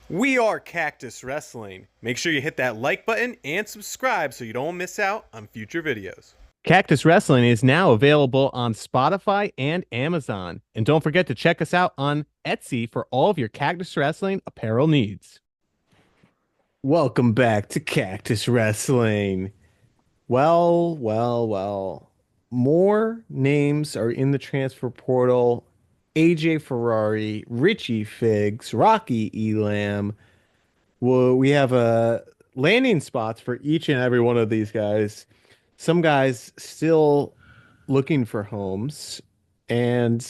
We are Cactus Wrestling. Make sure you hit that like button and subscribe so you don't miss out on future videos. Cactus Wrestling is now available on Spotify and Amazon. And don't forget to check us out on Etsy for all of your Cactus Wrestling apparel needs. Welcome back to Cactus Wrestling. Well. More names are in the transfer portal. AJ Ferrari, Richie Figs, Rocky Elam. Well, we have landing spots for each and every one of these guys. Some guys still looking for homes and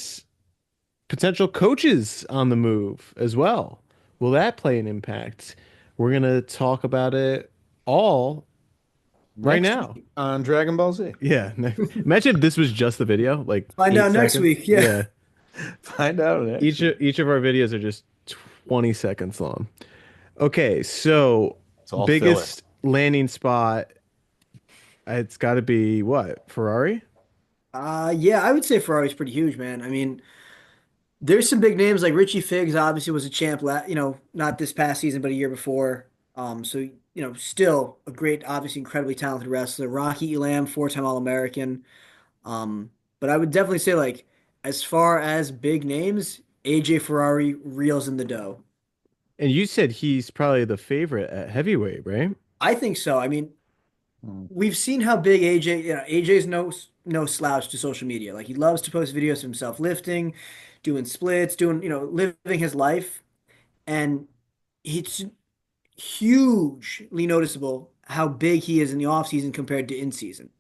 potential coaches on the move as well. Will that play an impact? We're going to talk about it all right Next now. week on Dragon Ball Z. Yeah. Imagine if this was just the video, like Find eight out next seconds. week. Yeah. Yeah. Find out next Each of our videos are just 20 seconds long. Okay, so It's all biggest landing spot, it's got to be what? Ferrari? Yeah, I would say Ferrari's pretty huge, man. I mean, there's some big names like Richie Figs obviously was a champ, not this past season, but a year before. Still a great, obviously incredibly talented wrestler. Rocky Elam, four-time All-American. But I would definitely say like as far as big names, AJ Ferrari reels in the dough. And you said he's probably the favorite at heavyweight, right? I think so. I mean, week. we've seen how big AJ, AJ's no slouch to social media. Like he loves to post videos of himself lifting, doing splits, doing, living his life. And it's hugely noticeable how big he is in the off season compared to in season.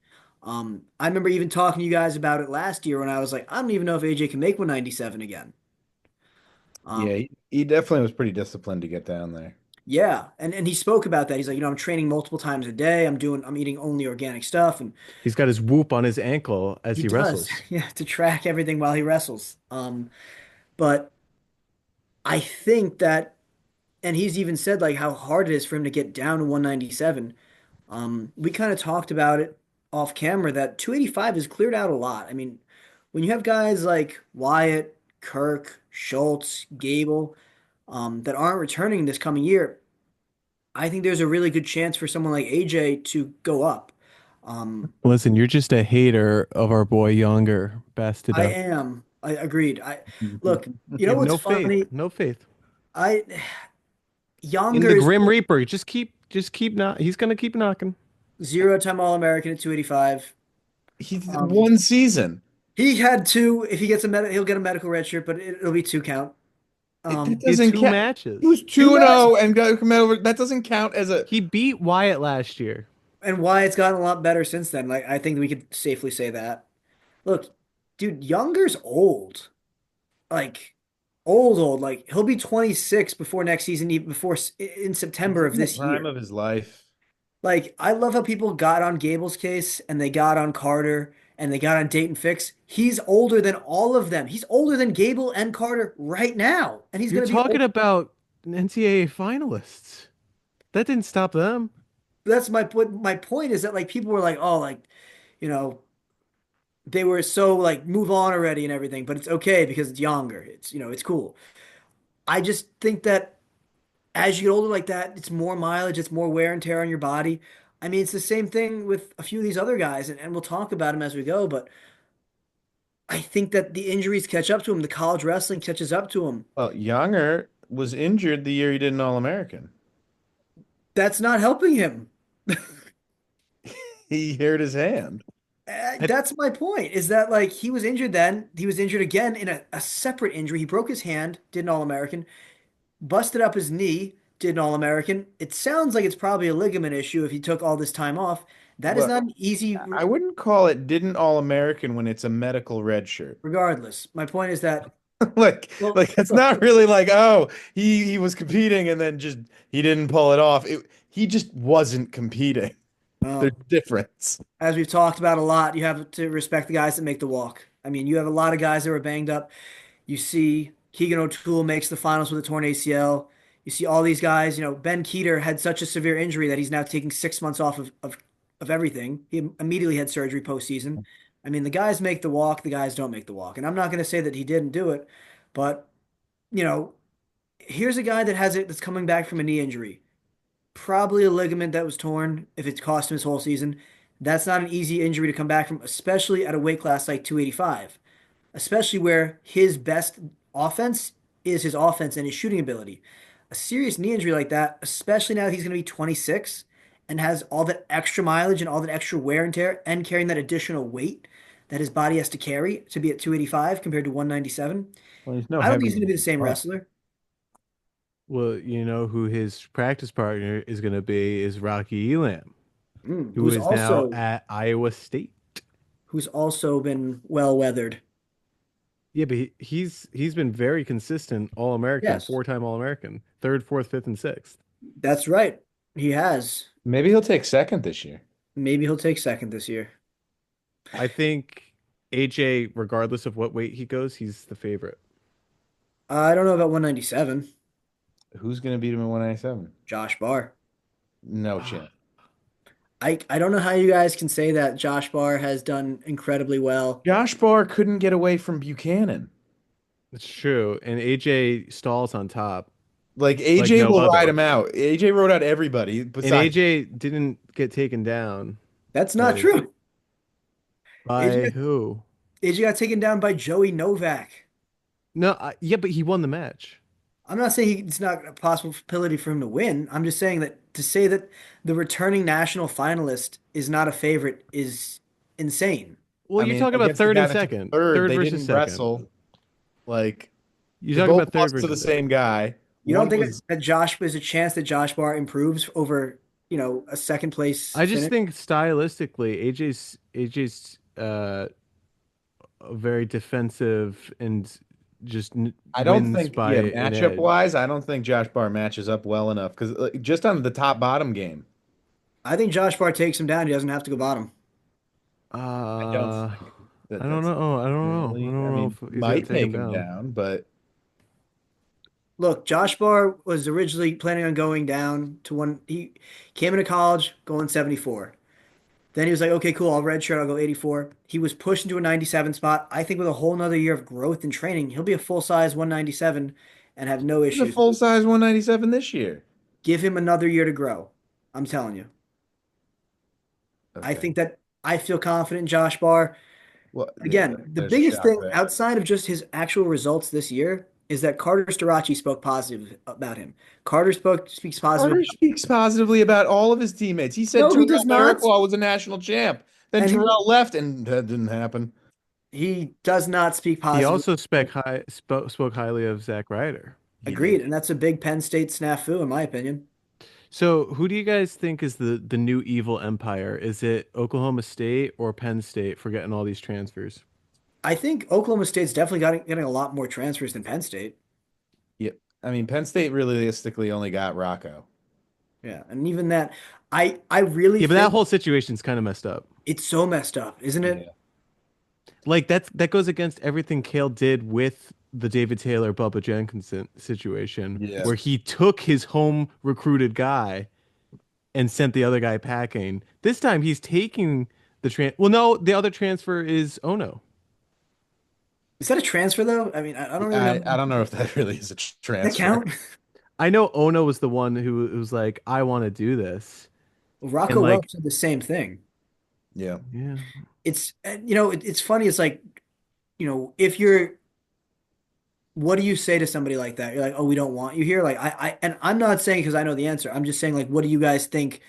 I remember even talking to you guys about it last year when I was like, I don't even know if AJ can make 197 again. Yeah, Um, he definitely was pretty disciplined to get down there. yeah, and he spoke about that. He's like, I'm training multiple times a day. I'm eating only organic stuff, and He's got his whoop on his ankle as he he does, wrestles. yeah, to track everything while he wrestles. But I think that, and he's even said like how hard it is for him to get down to 197. We kind of talked about it off camera that 285 is cleared out a lot. I mean, when you have guys like Wyatt, Kirk, Schultz, Gable, that aren't returning this coming year, I think there's a really good chance for someone like AJ to go up. Um, Listen, you're just a hater of our boy Younger, I Bastida. am. I agreed. I look. You You know have what's no faith. funny? No faith. I In the Younger's Grim Reaper, just keep not he's gonna keep knocking. zero-time All-American at 285. He's Um, one season. he had two. If he gets he'll get a medical red shirt, but it'll be two count. That Um, He had doesn't two count. He was matches. two 2-0 matches, and got come over. That doesn't count as a. He beat Wyatt last year. and Wyatt's gotten a lot better since then. Like I think we could safely say that. Look, dude, Younger's old. Like old. Like he'll be 26 before next season, even before in He's September of in the this prime year. of his life. Like I love how people got on Gable's case and they got on Carter and they got on Dayton Fix. He's older than all of them. He's older than Gable and Carter right now, and he's You're gonna be talking old. about NCAA finalists. That didn't stop them. That's my point. My point is that like people were like, oh, like you know, they were so like move on already and everything, but it's okay because it's younger. It's it's cool. I just think that as you get older like that, it's more mileage, it's more wear and tear on your body. I mean, it's the same thing with a few of these other guys, and we'll talk about them as we go, but I think that the injuries catch up to him. The college wrestling catches up to him. Well, Younger was injured the year he did an All-American. That's not helping him. He hurt his hand. I, That's my point, is that like he was injured then. He was injured again in a separate injury. He broke his hand, did an All-American, busted up his knee, did an All-American. It sounds like it's probably a ligament issue if he took all this time off. That is Well, not an easy, I wouldn't call it didn't All-American when it's a medical red shirt. regardless. My point is that, Like, well, like it's look, not really like, oh, he was competing and then just he didn't pull it off. He just wasn't competing. There's um, a difference. as we've talked about a lot, you have to respect the guys that make the walk. I mean, you have a lot of guys that were banged up. You see Keegan O'Toole makes the finals with a torn ACL. You see all these guys, Ben Keeter had such a severe injury that he's now taking 6 months off of everything. He immediately had surgery postseason. I mean, the guys make the walk, the guys don't make the walk. And I'm not going to say that he didn't do it, but, you know, here's a guy that has it that's coming back from a knee injury. Probably a ligament that was torn if it's cost him his whole season. That's not an easy injury to come back from, especially at a weight class like 285, especially where his best offense is his offense and his shooting ability. A serious knee injury like that, especially now that he's going to be 26 and has all that extra mileage and all that extra wear and tear and carrying that additional weight that his body has to carry to be at 285 compared to 197. Well, he's no I don't think he's heavier going to than be the same Barr. wrestler. Well, you know who his practice partner is going to be is Rocky Elam, who Who's is now also at Iowa State. who's also been well weathered. Yeah, but he's been very consistent, All American, Yes, four-time All American, third, fourth, fifth, and sixth. that's right. He has. Maybe he'll take second this year. Maybe he'll take second this year. I think AJ, regardless of what weight he goes, he's the favorite. I don't know about 197. Who's going to beat him at 197? Josh Barr. No chance. I don't know how you guys can say that Josh Barr has done incredibly well. Josh Barr couldn't get away from Buchanan. It's true, and AJ stalls on top, Like like AJ no will ride other. him out. AJ rode out everybody And besides. AJ didn't get taken down That's not by true. AJ by got, who? AJ got taken down by Joey Novak. No, yeah, but he won the match. I'm not saying it's not a possibility for him to win. I'm just saying that to say that the returning national finalist is not a favorite is insane. Well, I you're mean, talking about against the third guy and that took second, third, they versus didn't second. wrestle. Like You're they talking both about third lost to the versus same guy. You don't One think was that Josh there's a chance that Josh Barr improves over, a second place I just finish? think stylistically, AJ's very defensive and just I don't wins think, by yeah, an matchup edge. wise, I don't think Josh Barr matches up well enough because just on the top bottom game, I think Josh Barr takes him down. He doesn't have to go bottom. I don't Uh, think that I don't that's know. I don't know. I really. I don't know mean, if he's gonna might take him take him down. down, but Look, Josh Barr was originally planning on going down to one. He came into college going 74. Then he was like, okay, cool, I'll redshirt, I'll go 84. He was pushed into a 97 spot. I think with a whole nother year of growth and training, he'll be a full size 197 and have no he's a issues. full size 197 this year. Give him another year to grow. I'm telling you. I Okay. think that I feel confident in Josh Barr. Well, yeah, Again, the there's a biggest shock thing there. outside of just his actual results this year is that Carter Starachi spoke positive about him. Carter speaks positive Carter about. speaks positively about all of his teammates. He said No, he Terrell does not. Iroquois was a national champ. Then And Terrell left, and that didn't happen. he does not speak He positively. also spoke highly of Zach Ryder. He Agreed. did. And that's a big Penn State snafu, in my opinion. So, who do you guys think is the new evil empire? Is it Oklahoma State or Penn State for getting all these transfers? I think Oklahoma State's definitely getting a lot more transfers than Penn State. Yep. I mean, Penn State realistically only got Rocco. Yeah. And even that, I really Yeah, but that think whole situation's kind of messed up. it's so messed up, isn't it? Yeah. Like that goes against everything Kale did with the David Taylor Bubba Jenkins situation, Yeah. where he took his home recruited guy and sent the other guy packing. This time he's taking the Well, no, the other transfer is Ono. Is that a transfer though? I mean, I don't really know. I don't know if that really is a That transfer. count? I know Ono was the one who was like, I want to do this, Well, and Rocco like, Welch said the same thing. Yeah. yeah, It's funny. It's like, if you're, what do you say to somebody like that? You're like, oh, we don't want you here. Like, and I'm not saying because I know the answer. I'm just saying, like, what do you guys think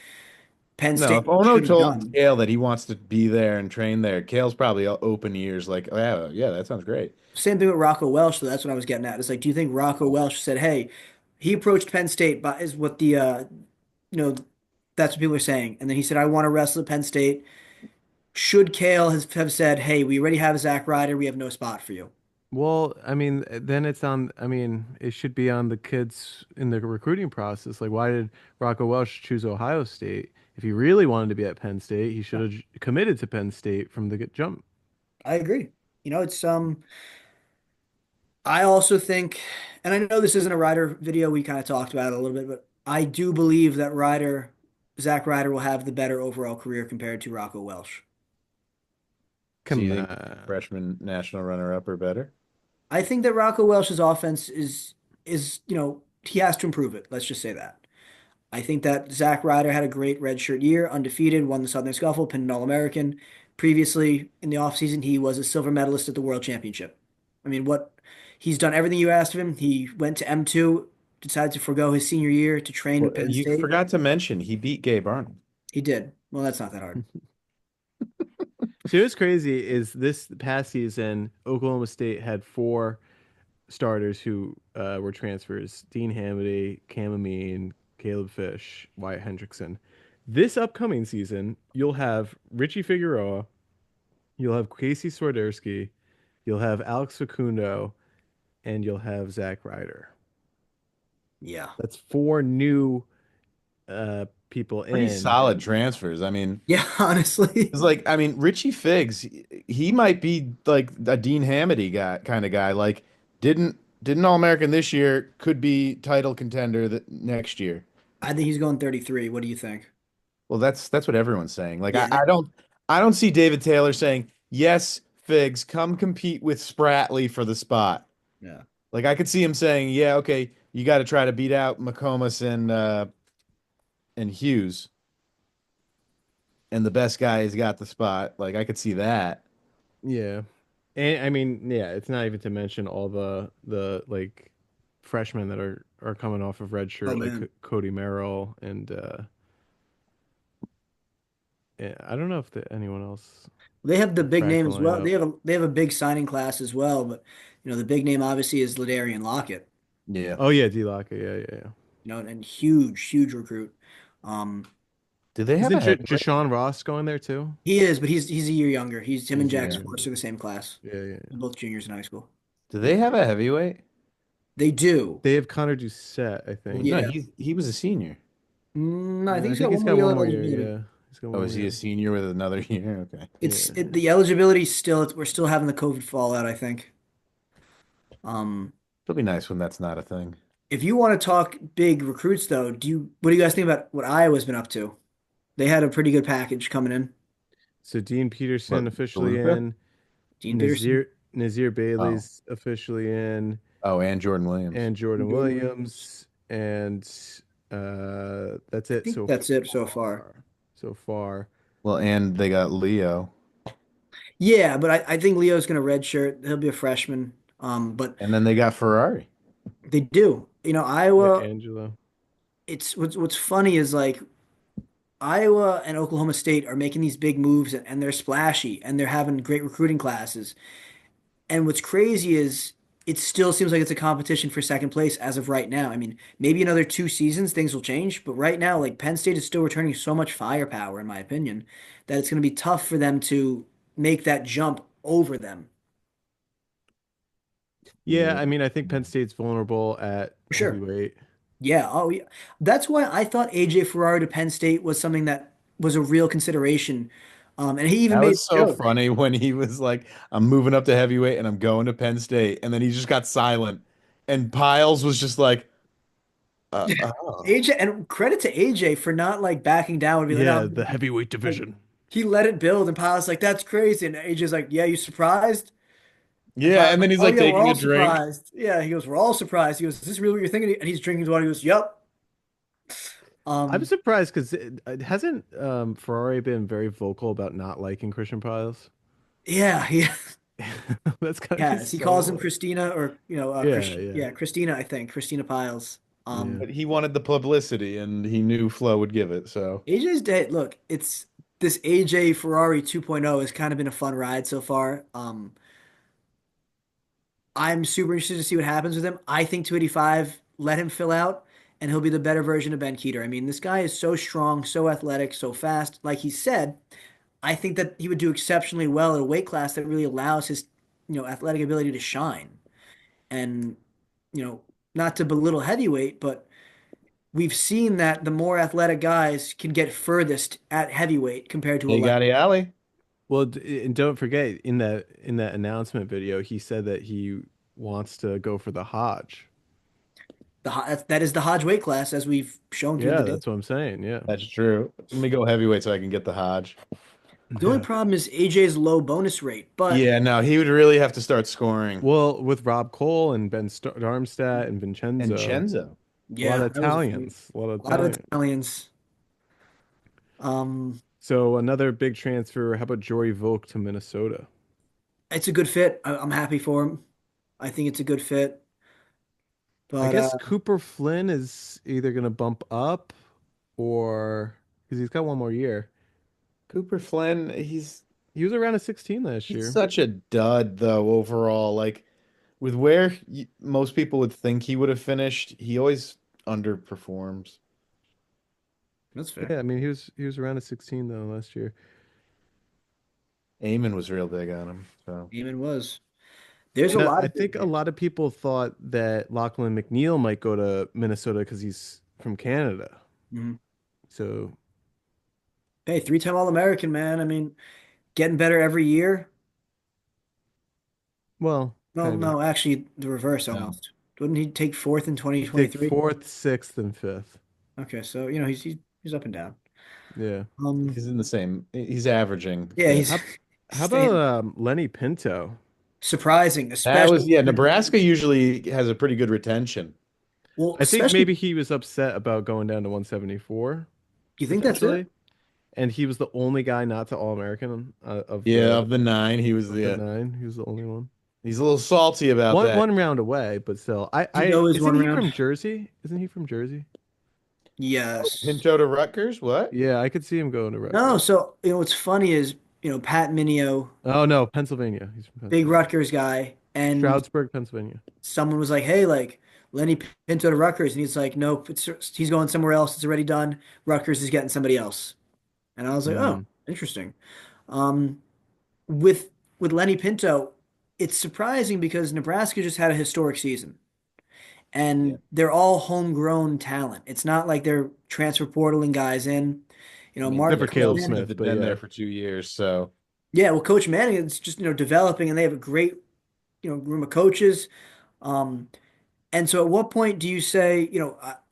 Penn No, if State Ono should have told done? Kale that he wants to be there and train there, Kale's probably open ears like, oh, yeah, yeah, that sounds great. Same thing with Rocco Welch. So that's what I was getting at. It's like, do you think Rocco Welch said, hey, he approached Penn State, but is what you know, that's what people are saying. And then he said, I want to wrestle at Penn State. Should Kale have said, hey, we already have Zach Ryder. We have no spot for you? well, I mean, then it's on. I mean, it should be on the kids in the recruiting process. Like, why did Rocco Welsh choose Ohio State? If he really wanted to be at Penn State, he should have committed to Penn State from the jump. I agree. I also think, and I know this isn't a Ryder video, we kind of talked about it a little bit, but I do believe that Zach Ryder will have the better overall career compared to Rocco Welsh. So you Come think on. freshman national runner-up or better? I think that Rocco Welsh's offense is is, he has to improve it. Let's just say that. I think that Zach Ryder had a great redshirt year, undefeated, won the Southern Scuffle, pinned an All-American. Previously, in the offseason, he was a silver medalist at the World Championship. I mean, he's done everything you asked of him. He went to M2, decided to forego his senior year to train Well, at Penn you State. forgot to mention he beat Gabe Arnold. He did. Well, that's not that hard. So what's crazy is this past season, Oklahoma State had four starters who were transfers: Dean Hamady, Cam Amin, Caleb Fish, Wyatt Hendrickson. This upcoming season, you'll have Richie Figueroa, you'll have Casey Swiderski, you'll have Alex Facundo, and you'll have Zach Ryder. Yeah. That's four new people Pretty in. solid transfers. I mean, Yeah, honestly. it's like, I mean, Richie Figs, he might be like a Dean Hamady guy kind of guy. Like, didn't All-American this year, could be title contender that next year. I think he's going 33. What do you think? Well, that's what everyone's saying. Like, Yeah. I don't see David Taylor saying, yes, Figs, come compete with Spratley for the spot. Yeah. Like, I could see him saying, yeah, okay, you got to try to beat out McComas and Hughes, and the best guy has got the spot. Like, I could see that. Yeah. And I mean, yeah, it's not even to mention all the like freshmen that are coming off of red Oh shirt, like man. Cody Merrill and yeah, I don't know if anyone else They have the big cracked name the as well. lineup. They have a big signing class as well, but the big name obviously is Ladarian Lockett. Yeah. Oh yeah, D-Locker, yeah. And huge recruit. Um, Do they have Isn't a heavyweight? Jashawn Ross going there too? he is, but he's a year younger. He's him and He's a Jack year. Sports are the same class. Yeah. They're both juniors in high school. Do they have a heavyweight? They do. They have Connor Doucette, I Well, think. no, Yeah. he was a senior. No, I No, think I he's think got he's one more got year one of more year. eligibility. Yeah, he's got Oh, one more is he year. a senior with another year? Okay. Yeah. The eligibility still we're still having the COVID fallout, I think. It'll be nice when that's not a thing. If you want to talk big recruits though, what do you guys think about what Iowa's been up to? They had a pretty good package coming in. So Dean Peterson What, officially DeLuca? in. Dean Peterson. Nazir Oh. Bailey's officially in, Oh, and Jordan Williams. and Jordan Jordan Williams, and that's I it think so that's it so far. far. So far. Well, and they got Leo. Yeah, but I think Leo's gonna redshirt. He'll be a freshman. But And then they got Ferrari. they do. Yeah, Iowa, Angelo. it's what's funny is like Iowa and Oklahoma State are making these big moves and they're splashy and they're having great recruiting classes. And what's crazy is it still seems like it's a competition for second place as of right now. I mean, maybe another 2 seasons things will change, but right now, like Penn State is still returning so much firepower, in my opinion, that it's going to be tough for them to make that jump over them. Yeah, Yeah. I mean, I think Penn State's vulnerable at For sure. heavyweight. Yeah. Oh, yeah. That's why I thought AJ Ferrari to Penn State was something that was a real consideration. And he even That made was the so joke. funny when he was like, I'm moving up to heavyweight and I'm going to Penn State. And then he just got silent. And Piles was just like, oh. AJ, and credit to AJ for not like backing down and be like, Yeah, no, the heavyweight like division. he let it build, and Pilo's like, that's crazy. And AJ's like, yeah, you surprised? And Yeah. Pilo's And like, then he's oh like yeah, we're taking a all drink. surprised. Yeah, he goes, we're all surprised. He goes, is this really what you're thinking? And he's drinking his water. He goes, yep. I'm Um, surprised because it hasn't Ferrari been very vocal about not liking Christian Piles. yeah, he That's gotta be has. He calls him so. Christina or Yeah, yeah, yeah, Christina, I think. Christina Piles. yeah. But he wanted the publicity and he knew Flo would give it. So AJ's day. Look, it's this AJ Ferrari 2.0 has kind of been a fun ride so far. I'm super interested to see what happens with him. I think 285, let him fill out, and he'll be the better version of Ben Keeter. I mean, this guy is so strong, so athletic, so fast. Like he said, I think that he would do exceptionally well at a weight class that really allows his, athletic ability to shine. And, you know, not to belittle heavyweight, but we've seen that the more athletic guys can get furthest at heavyweight compared to a hey, light. Gotti Alley. Well, and don't forget in that announcement video, he said that he wants to go for the Hodge. That is the Hodge weight class, as we've shown through Yeah, the day. that's what I'm saying. Yeah. That's true. Let me go heavyweight so I can get the Hodge. The only problem is AJ's low bonus rate, but Yeah, no, he would really have to start scoring. Well, with Rob Cole and Ben Darmstadt and And Vincenzo, Chenzo. a lot yeah, of that was a few. Italians, a lot of A lot of Italians. Italians. Um, So another big transfer. How about Jory Volk to Minnesota? it's a good fit. I'm happy for him. I think it's a good fit. I But guess Cooper Flynn is either going to bump up or because he's got one more year. Cooper Flynn, He was around a 16 last he's year. such a dud though overall. Like with where most people would think he would have finished, he always underperforms. that's fair. Yeah, I mean he was around a 16 though last year. Eamon was real big on him. So Eamon was. There's a And lot I of big think a lot of people thought that Lachlan McNeil might go to Minnesota because he's from Canada. names. So, Hey, three-time All-American, man. I mean, getting better every year. well, Well, kind of. no, actually, the reverse no. almost. Wouldn't he take fourth in He'd take 2023? fourth, sixth, and fifth. Okay, so he's up and down. Yeah. He's in the same. He's averaging Yeah, fifth. he's How about staying Lenny Pinto? surprising, That was especially yeah. Nebraska usually has a pretty good retention. well, I think especially. maybe he was upset about going down to 174 You think that's it? potentially, and he was the only guy not to All-American of Yeah, the of the nine, he was of the the. nine. He was the only one. He's a little salty about One that. one round away, but still. Do you know his Isn't one he round? from Jersey? Isn't he from Jersey? Yes. Pinto to Rutgers, what? Yeah, I could see him going to No, Rutgers. so what's funny is Pat Minio, Oh no, Pennsylvania. He's from big Pennsylvania. Rutgers guy, and Stroudsburg, Pennsylvania. someone was like, "Hey, like Lenny Pinto to Rutgers," and he's like, "Nope, he's going somewhere else. It's already done. Rutgers is getting somebody else." And I was like, "Oh, Mm. interesting." Um, with Lenny Pinto, it's surprising because Nebraska just had a historic season, Yeah. and they're all homegrown talent. It's not like they're transfer portaling guys in. I mean, Except Mark for Coach Coach Caleb Nelson Manning. Smith, had but been yeah. there for 2 years, so Yeah, well, Coach Manning is just developing, and they have a great room of coaches. Um, And so at what point do you say,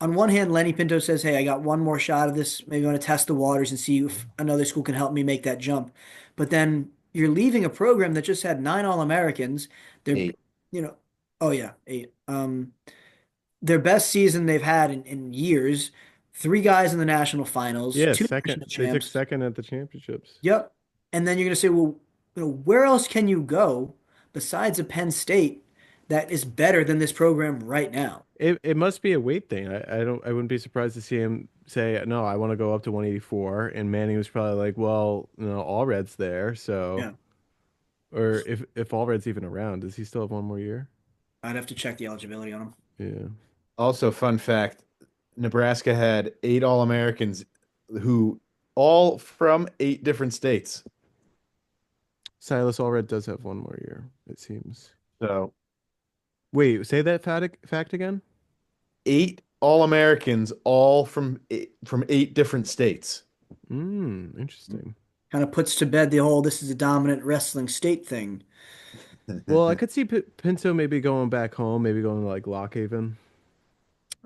on one hand, Lenny Pinto says, "Hey, I got one more shot of this. Maybe I want to test the waters and see if another school can help me make that jump." But then you're leaving a program that just had nine All-Americans. They're, eight. you know, oh yeah, eight. Their best season they've had in years. Three guys in the national finals, Yeah, two second. national They took champs. second at the championships. Yep. And then you're going to say, well, where else can you go besides a Penn State that is better than this program right now? It must be a weight thing. I wouldn't be surprised to see him say, "No, I want to go up to 184." And Manny was probably like, "Well, Allred's there, so." Yeah. Or if Allred's even around, does he still have one more year? I'd have to check the eligibility on him. Yeah. Also, fun fact, Nebraska had 8 All-Americans who all from 8 different states. Silas Allred does have one more year, it seems. So Wait, say that fact again? 8 All-Americans all from 8 different states. Interesting. Kind of puts to bed the whole "this is a dominant wrestling state" thing. Well, I could see Pinto maybe going back home, maybe going to like Lock Haven.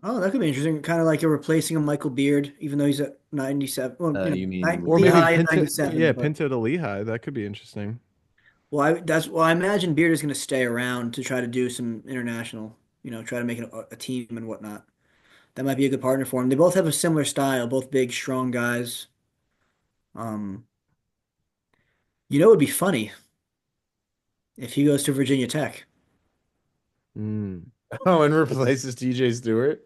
Oh, that could be interesting. Kind of like you're replacing a Michael Beard, even though he's at 97. Well, You mean Or maybe Lehigh at Pinto, 97. yeah, But Pinto to Lehigh. That could be interesting. I imagine Beard is going to stay around to try to do some international, try to make it a team and whatnot. That might be a good partner for him. They both have a similar style, both big, strong guys. Um, it would be funny if he goes to Virginia Tech. Mm. Oh, and replaces TJ Stewart?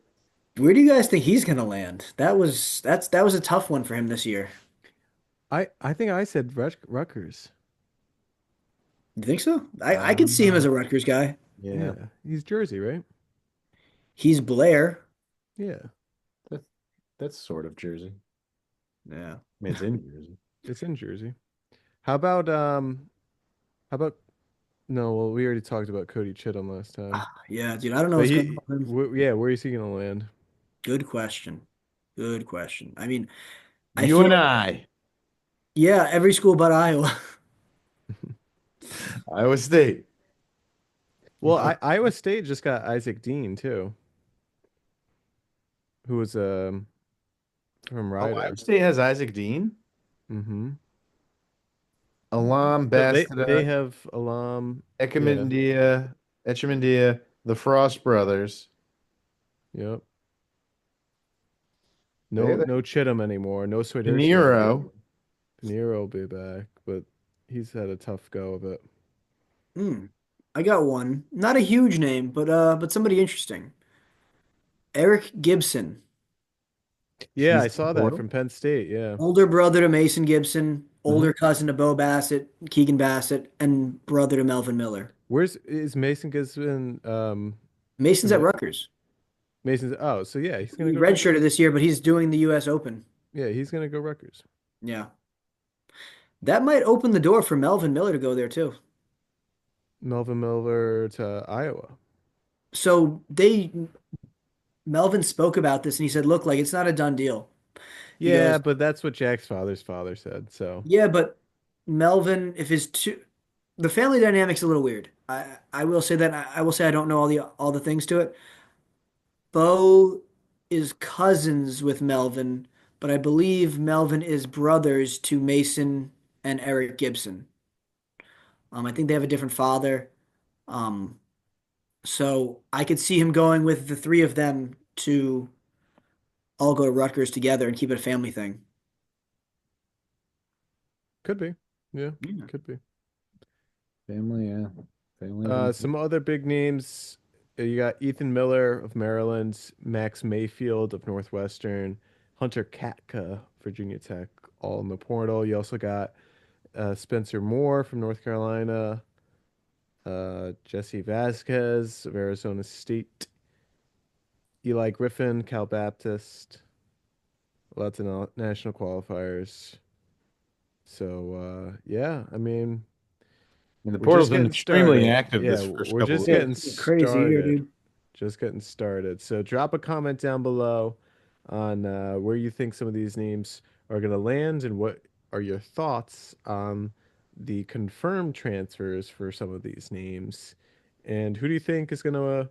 Where do you guys think he's gonna land? That was a tough one for him this year. I think I said Rutgers. You think so? I could see him as Uh, a Rutgers guy. yeah, Yeah, he's Jersey, right? He's Blair. Yeah, that, that's sort of Jersey. Yeah. I mean, it's in Jersey. it's in Jersey. How about how about no? Well, we already talked about Cody Chittum last time, Yeah, dude. I don't know but what's going on with him. yeah, where is he gonna land? Good question. Good question. I mean, I You feel and like, I, yeah, every school but Iowa. Iowa State. Well, Iowa State just got Isaac Dean too, who was from Oh, Iowa Rider. State has Isaac Dean? Mm-hmm. Alam, No, they Bastida, have Alam. Echemendia, the Frost brothers. Yep. They, No Chittum anymore. No Swiderski Pinheiro. anymore. Pinheiro will be back, but he's had a tough go of it. Hmm. I got one. Not a huge name, but somebody interesting. Eric Gibson, Yeah, I He's the saw that portal. from Penn State. Yeah. older brother to Mason Gibson, older Mhm. cousin to Bo Bassett, Keegan Bassett, and brother to Melvin Miller. Where's is Mason Gisman? Mason's Is at it Rutgers. Mason's? Oh, so yeah, he's gonna He go redshirted Rutgers. this year, but he's doing the U.S. Open. Yeah, he's gonna go Rutgers. Yeah. That might open the door for Melvin Miller to go there too. Melvin Miller to Iowa. So Melvin spoke about this and he said, look, like it's not a done deal. He Yeah, goes, but that's what Jack's father's father said. So yeah, but Melvin, if the family dynamic's a little weird. I will say that I will say I don't know all the things to it. Bo is cousins with Melvin, but I believe Melvin is brothers to Mason and Eric Gibson. I think they have a different father. Um, so I could see him going with the three of them to all go to Rutgers together and keep it a family thing. could be. Yeah, Yeah. could be. Family, yeah. Family. Some other big names. You got Ethan Miller of Maryland, Max Mayfield of Northwestern, Hunter Katka, Virginia Tech, all in the portal. You also got Spencer Moore from North Carolina, Jesse Vasquez of Arizona State, Eli Griffin, Cal Baptist, lots of national qualifiers. So yeah, I mean, The we're just portal's been getting extremely started. active Yeah, this first we're couple just of Yeah, getting weeks. it's a crazy year, started. dude. Just getting started. So drop a comment down below on where you think some of these names are going to land and what are your thoughts on the confirmed transfers for some of these names. And who do you think is going to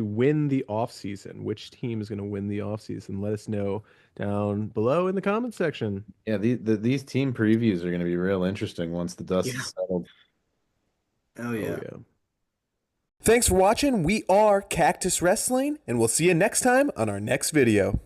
win the offseason? Which team is going to win the offseason? Let us know down below in the comment section. Yeah, these team previews are going to be real interesting once the dust Yeah. is settled. Oh Oh yeah. yeah. Thanks for watching. We are Cactus Wrestling, and we'll see you next time on our next video.